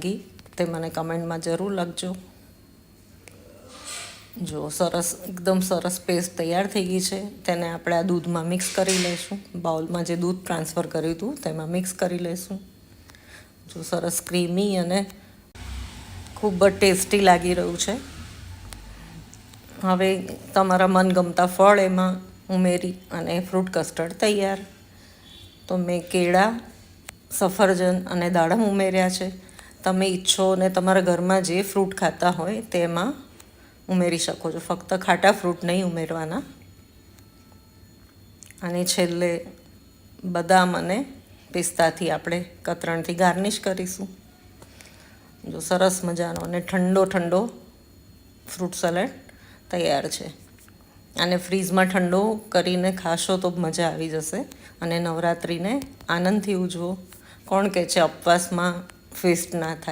લાગી તે મને કમેન્ટમાં જરૂર લખજો. જો સરસ એકદમ સરસ પેસ્ટ તૈયાર થઈ ગઈ છે. તેને આપણે આ દૂધમાં મિક્સ કરી લઈશું. બાઉલમાં જે દૂધ ટ્રાન્સફર કર્યું હતું તેમાં મિક્સ કરી લઈશું. જો સરસ ક્રીમી અને ખૂબ જ ટેસ્ટી લાગી રહ્યું છે. હવે તમારા મનગમતા ફળ એમાં ઉમેરી અને ફ્રૂટ કસ્ટર્ડ તૈયાર. તો મેં કેળા, સફરજન અને દાડમ ઉમેર્યા છે. તમે ઈચ્છો ને તમારા ઘરમાં જે ફ્રૂટ ખાતા હોય તેમાં ઉમેરી શકો છો. ફક્ત ખાટા ફ્રૂટ નહીં ઉમેરવાના. અને છેલ્લે બદામ અને પિસ્તાથી આપણે કતરણથી ગાર્નિશ કરીશું. જો સરસ મજાનો અને ઠંડો ફ્રૂટ સલાડ તૈયાર છે. આને ફ્રીઝમાં ઠંડો કરીને ખાશો તો મજા આવી જશે. અને નવરાત્રિને આનંદથી ઉજવો. કોણ કહે છે ઉપવાસમાં ફેસ્ટ ના થાય.